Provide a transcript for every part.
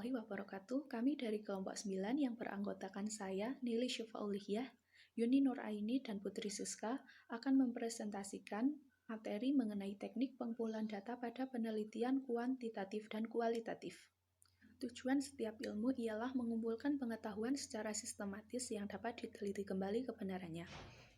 warahmatullahi wabarakatuh. Kami dari kelompok 9 yang beranggotakan saya, Nili Syifaulihyah, Yuni Nuraini, dan Putri Siska akan mempresentasikan materi mengenai teknik pengumpulan data pada penelitian kuantitatif dan kualitatif. Tujuan setiap ilmu ialah mengumpulkan pengetahuan secara sistematis yang dapat diteliti kembali kebenarannya.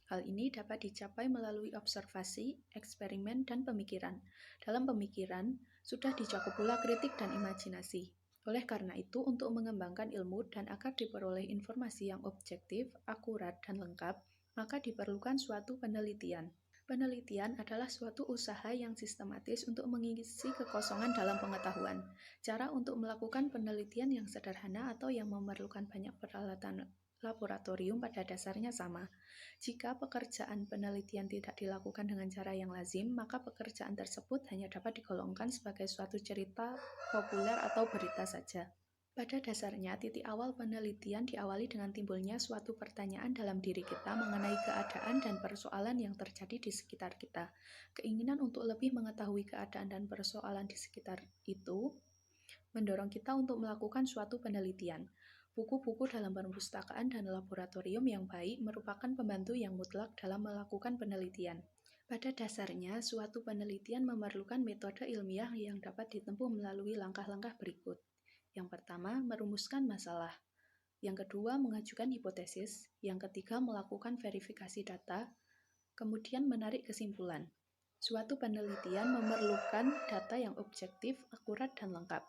Hal ini dapat dicapai melalui observasi, eksperimen, dan pemikiran. Dalam pemikiran, sudah dicakup pula kritik dan imajinasi. Oleh karena itu, untuk mengembangkan ilmu dan agar diperoleh informasi yang objektif, akurat, dan lengkap, maka diperlukan suatu penelitian. Penelitian adalah suatu usaha yang sistematis untuk mengisi kekosongan dalam pengetahuan. Cara untuk melakukan penelitian yang sederhana atau yang memerlukan banyak peralatan laboratorium pada dasarnya sama. Jika pekerjaan penelitian tidak dilakukan dengan cara yang lazim, maka pekerjaan tersebut hanya dapat digolongkan sebagai suatu cerita populer atau berita saja. Pada dasarnya, titik awal penelitian diawali dengan timbulnya suatu pertanyaan dalam diri kita mengenai keadaan dan persoalan yang terjadi di sekitar kita. Keinginan untuk lebih mengetahui keadaan dan persoalan di sekitar itu mendorong kita untuk melakukan suatu penelitian. Buku-buku dalam perpustakaan dan laboratorium yang baik merupakan pembantu yang mutlak dalam melakukan penelitian. Pada dasarnya, suatu penelitian memerlukan metode ilmiah yang dapat ditempuh melalui langkah-langkah berikut. Yang pertama, merumuskan masalah. Yang kedua, mengajukan hipotesis. Yang ketiga, melakukan verifikasi data. Kemudian, menarik kesimpulan. Suatu penelitian memerlukan data yang objektif, akurat, dan lengkap.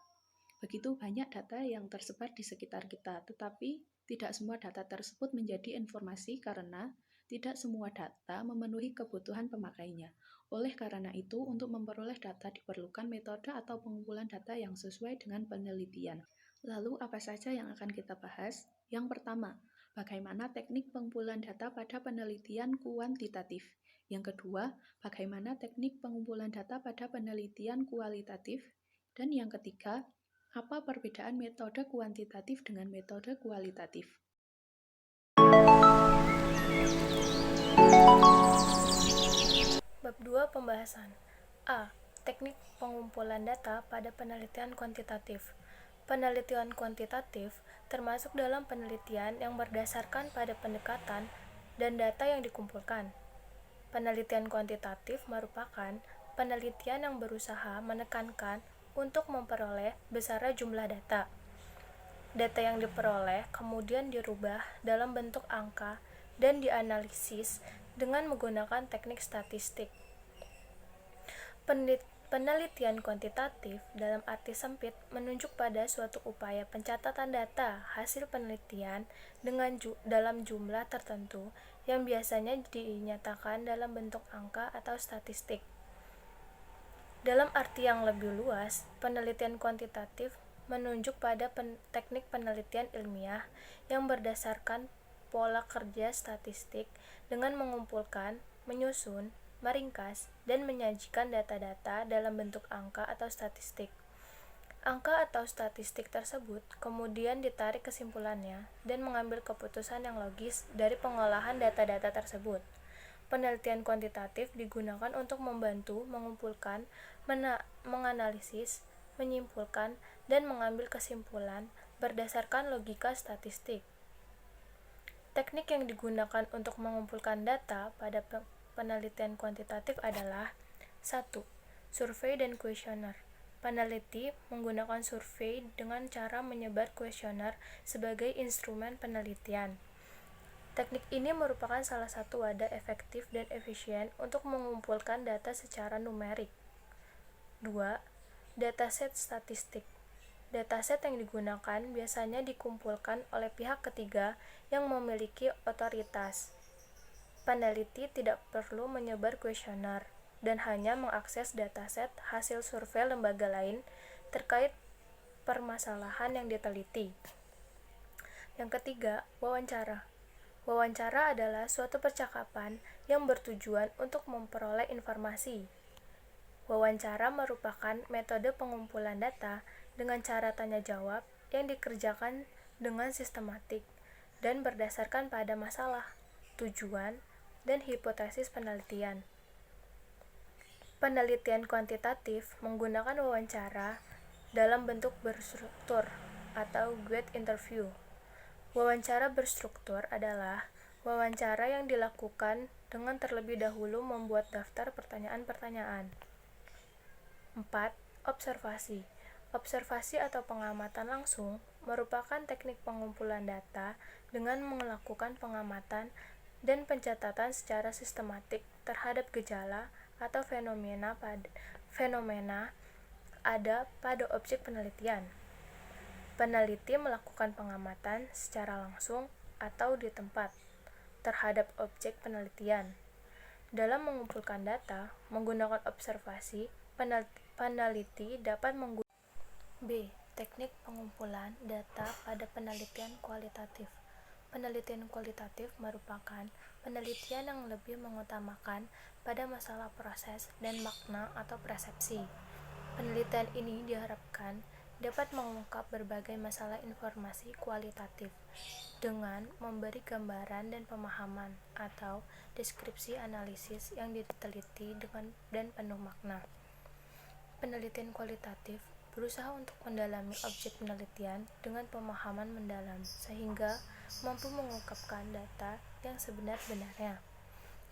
Begitu banyak data yang tersebar di sekitar kita, tetapi tidak semua data tersebut menjadi informasi karena tidak semua data memenuhi kebutuhan pemakainya. Oleh karena itu, untuk memperoleh data diperlukan metode atau pengumpulan data yang sesuai dengan penelitian. Lalu, apa saja yang akan kita bahas? Yang pertama, bagaimana teknik pengumpulan data pada penelitian kuantitatif. Yang kedua, bagaimana teknik pengumpulan data pada penelitian kualitatif. Dan yang ketiga, apa perbedaan metode kuantitatif dengan metode kualitatif? Bab 2 Pembahasan A. Teknik pengumpulan data pada penelitian kuantitatif. Penelitian kuantitatif termasuk dalam penelitian yang berdasarkan pada pendekatan dan data yang dikumpulkan. Penelitian kuantitatif merupakan penelitian yang berusaha menekankan untuk memperoleh besarnya jumlah data. Data yang diperoleh kemudian dirubah dalam bentuk angka dan dianalisis dengan menggunakan teknik statistik. Penelitian kuantitatif dalam arti sempit menunjuk pada suatu upaya pencatatan data hasil penelitian dalam jumlah tertentu yang biasanya dinyatakan dalam bentuk angka atau statistik. Dalam arti yang lebih luas, penelitian kuantitatif menunjuk pada teknik penelitian ilmiah yang berdasarkan pola kerja statistik dengan mengumpulkan, menyusun, meringkas, dan menyajikan data-data dalam bentuk angka atau statistik. Angka atau statistik tersebut kemudian ditarik kesimpulannya dan mengambil keputusan yang logis dari pengolahan data-data tersebut. Penelitian kuantitatif digunakan untuk membantu mengumpulkan, menganalisis, menyimpulkan, dan mengambil kesimpulan berdasarkan logika statistik. Teknik yang digunakan untuk mengumpulkan data pada penelitian kuantitatif adalah 1. Survei dan kuesioner. Peneliti menggunakan survei dengan cara menyebar kuesioner sebagai instrumen penelitian. Teknik ini merupakan salah satu wadah efektif dan efisien untuk mengumpulkan data secara numerik. 2. Dataset statistik. Dataset yang digunakan biasanya dikumpulkan oleh pihak ketiga yang memiliki otoritas. Peneliti tidak perlu menyebar kuesioner dan hanya mengakses dataset hasil survei lembaga lain terkait permasalahan yang diteliti. Yang ketiga, wawancara. Wawancara adalah suatu percakapan yang bertujuan untuk memperoleh informasi. Wawancara merupakan metode pengumpulan data dengan cara tanya jawab yang dikerjakan dengan sistematik dan berdasarkan pada masalah, tujuan, dan hipotesis penelitian. Penelitian kuantitatif menggunakan wawancara dalam bentuk berstruktur atau guide interview. Wawancara berstruktur adalah wawancara yang dilakukan dengan terlebih dahulu membuat daftar pertanyaan-pertanyaan. 4. Observasi. Observasi atau pengamatan langsung merupakan teknik pengumpulan data dengan melakukan pengamatan dan pencatatan secara sistematik terhadap gejala atau fenomena ada pada objek penelitian. Peneliti melakukan pengamatan secara langsung atau di tempat terhadap objek penelitian. Dalam mengumpulkan data menggunakan observasi, peneliti dapat menggunakan B. Teknik pengumpulan data pada penelitian kualitatif. Penelitian kualitatif merupakan penelitian yang lebih mengutamakan pada masalah proses dan makna atau persepsi. Penelitian ini diharapkan dapat mengungkap berbagai masalah informasi kualitatif dengan memberi gambaran dan pemahaman atau deskripsi analisis yang diteliti dan penuh makna. Penelitian kualitatif berusaha untuk mendalami objek penelitian dengan pemahaman mendalam sehingga mampu mengungkapkan data yang sebenar-benarnya.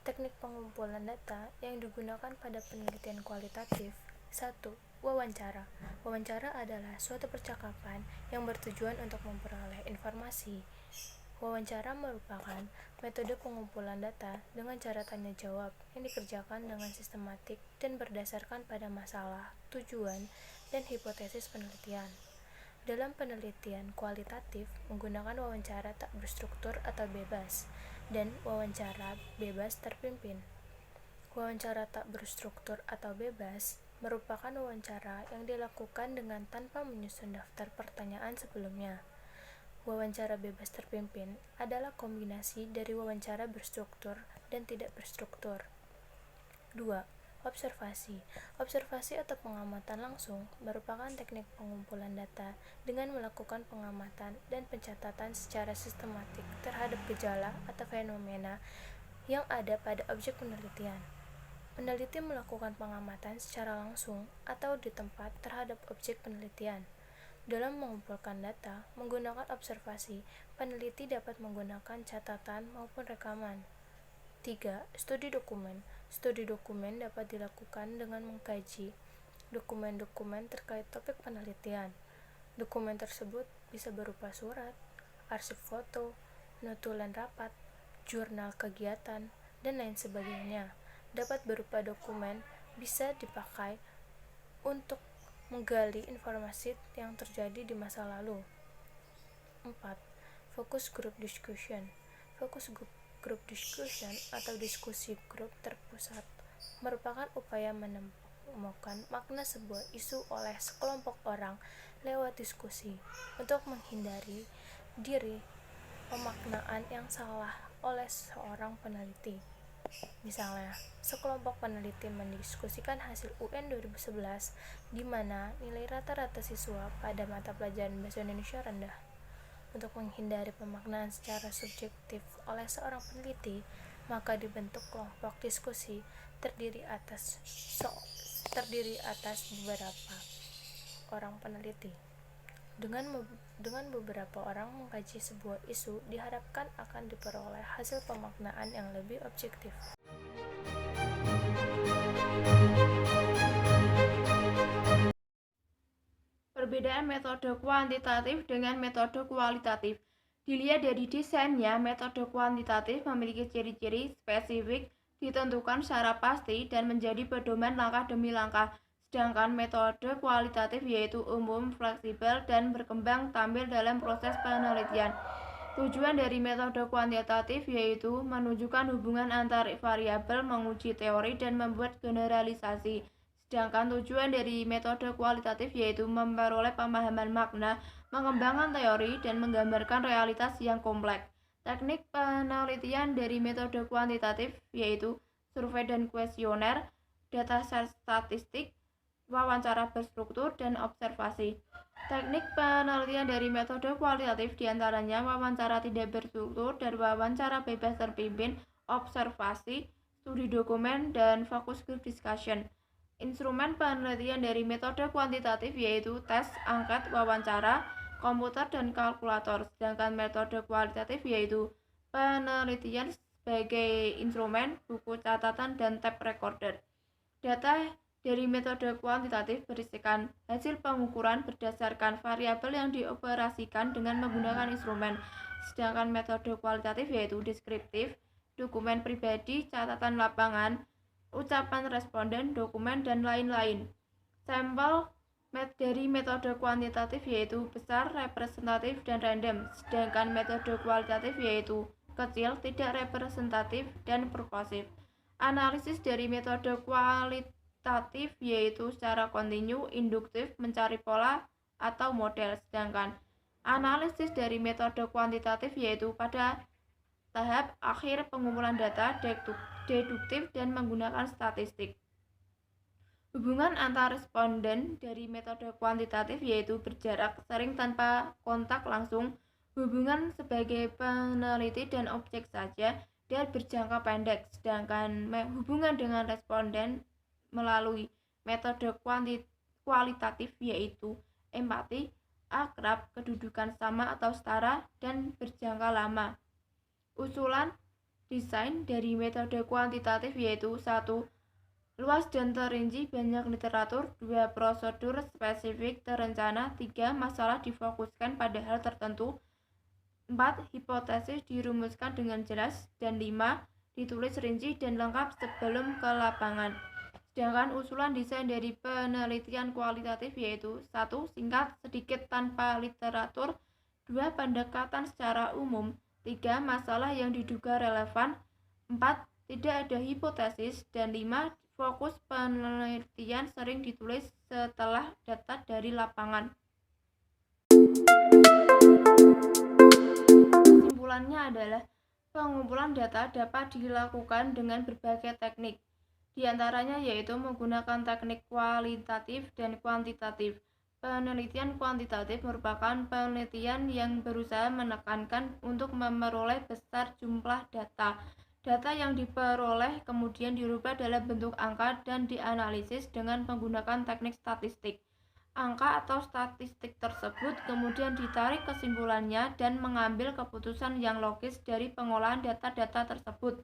Teknik pengumpulan data yang digunakan pada penelitian kualitatif. 1. Wawancara. Wawancara adalah suatu percakapan yang bertujuan untuk memperoleh informasi. Wawancara merupakan metode pengumpulan data dengan cara tanya jawab yang dikerjakan dengan sistematik dan berdasarkan pada masalah, tujuan, dan hipotesis penelitian. Dalam penelitian kualitatif menggunakan wawancara tak berstruktur atau bebas dan wawancara bebas terpimpin. Wawancara tak berstruktur atau bebas merupakan wawancara yang dilakukan dengan tanpa menyusun daftar pertanyaan sebelumnya. Wawancara bebas terpimpin adalah kombinasi dari wawancara berstruktur dan tidak berstruktur. 2. Observasi. Observasi atau pengamatan langsung merupakan teknik pengumpulan data dengan melakukan pengamatan dan pencatatan secara sistematik terhadap gejala atau fenomena yang ada pada objek penelitian. Peneliti melakukan pengamatan secara langsung atau di tempat terhadap objek penelitian. Dalam mengumpulkan data menggunakan observasi, peneliti dapat menggunakan catatan maupun rekaman. 3. Studi dokumen. Studi dokumen dapat dilakukan dengan mengkaji dokumen-dokumen terkait topik penelitian. Dokumen tersebut bisa berupa surat, arsip foto, notulen rapat, jurnal kegiatan, dan lain sebagainya. Dapat berupa dokumen bisa dipakai untuk menggali informasi yang terjadi di masa lalu. 4. Focus group discussion. Focus group discussion atau diskusi grup terpusat merupakan upaya menemukan makna sebuah isu oleh sekelompok orang lewat diskusi untuk menghindari diri pemaknaan yang salah oleh seorang peneliti. Misalnya, sekelompok peneliti mendiskusikan hasil UN 2011 di mana nilai rata-rata siswa pada mata pelajaran bahasa Indonesia rendah. Untuk menghindari pemaknaan secara subjektif oleh seorang peneliti, maka dibentuk kelompok diskusi terdiri atas beberapa orang peneliti. Dengan beberapa orang mengkaji sebuah isu, diharapkan akan diperoleh hasil pemaknaan yang lebih objektif. Perbedaan metode kuantitatif dengan metode kualitatif. Dilihat dari desainnya, metode kuantitatif memiliki ciri-ciri spesifik, ditentukan secara pasti, dan menjadi pedoman langkah demi langkah. Sedangkan metode kualitatif yaitu umum, fleksibel, dan berkembang tampil dalam proses penelitian. Tujuan dari metode kuantitatif yaitu menunjukkan hubungan antar variabel, menguji teori, dan membuat generalisasi. Sedangkan tujuan dari metode kualitatif yaitu memperoleh pemahaman makna, mengembangkan teori, dan menggambarkan realitas yang kompleks. Teknik penelitian dari metode kuantitatif yaitu survei dan kuesioner, data statistik, wawancara berstruktur, dan observasi. Teknik penelitian dari metode kualitatif diantaranya wawancara tidak berstruktur dan wawancara bebas terpimpin, observasi, studi dokumen, dan focus group discussion. Instrumen penelitian dari metode kuantitatif yaitu tes, angket, wawancara, komputer, dan kalkulator. Sedangkan metode kualitatif yaitu penelitian sebagai instrumen, buku catatan, dan tape recorder. Data dari metode kuantitatif berisikan hasil pengukuran berdasarkan variabel yang dioperasikan dengan menggunakan instrumen. Sedangkan metode kualitatif yaitu deskriptif, dokumen pribadi, catatan lapangan, ucapan responden, dokumen, dan lain-lain. Sampel dari metode kuantitatif yaitu besar, representatif, dan random. Sedangkan metode kualitatif yaitu kecil, tidak representatif, dan purposif. Analisis dari metode kualitatif yaitu secara kontinu, induktif, mencari pola atau model. Sedangkan analisis dari metode kuantitatif yaitu pada tahap akhir pengumpulan data, deduktif, dan menggunakan statistik. Hubungan antar responden dari metode kuantitatif yaitu berjarak, sering tanpa kontak langsung, hubungan sebagai peneliti dan objek saja, dan berjangka pendek. Sedangkan hubungan dengan responden melalui metode kualitatif yaitu empati, akrab, kedudukan sama atau setara, dan berjangka lama. Usulan desain dari metode kuantitatif yaitu 1. Luas dan terinci banyak literatur. 2. Prosedur spesifik terencana. 3. Masalah difokuskan pada hal tertentu. 4. Hipotesis dirumuskan dengan jelas. Dan 5. Ditulis rinci dan lengkap sebelum ke lapangan. Sedangkan usulan desain dari penelitian kualitatif yaitu 1. Singkat, sedikit, tanpa literatur. 2. Pendekatan secara umum. 3. Masalah yang diduga relevan. 4. Tidak ada hipotesis. Dan 5. Fokus penelitian sering ditulis setelah data dari lapangan. Kesimpulannya adalah pengumpulan data dapat dilakukan dengan berbagai teknik. Di antaranya yaitu menggunakan teknik kualitatif dan kuantitatif. Penelitian kuantitatif merupakan penelitian yang berusaha menekankan untuk memperoleh besar jumlah data. Data yang diperoleh kemudian dirubah dalam bentuk angka dan dianalisis dengan menggunakan teknik statistik. Angka atau statistik tersebut kemudian ditarik kesimpulannya dan mengambil keputusan yang logis dari pengolahan data-data tersebut.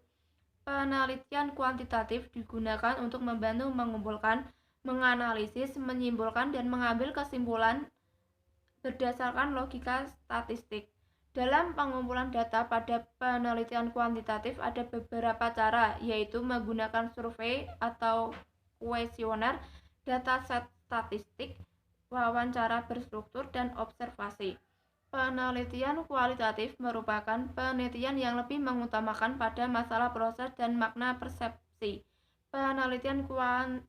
Penelitian kuantitatif digunakan untuk membantu mengumpulkan, menganalisis, menyimpulkan, dan mengambil kesimpulan berdasarkan logika statistik. Dalam pengumpulan data pada penelitian kuantitatif ada beberapa cara, yaitu menggunakan survei atau kuesioner, dataset statistik, wawancara berstruktur, dan observasi. Penelitian kualitatif merupakan penelitian yang lebih mengutamakan pada masalah proses dan makna persepsi. Penelitian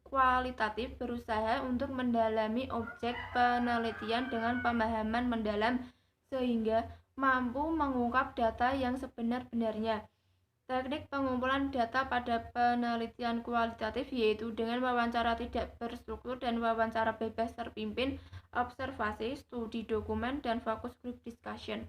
kualitatif berusaha untuk mendalami objek penelitian dengan pemahaman mendalam sehingga mampu mengungkap data yang sebenar-benarnya. Teknik pengumpulan data pada penelitian kualitatif yaitu dengan wawancara tidak berstruktur dan wawancara bebas terpimpin, observasi, studi dokumen, dan focus group discussion.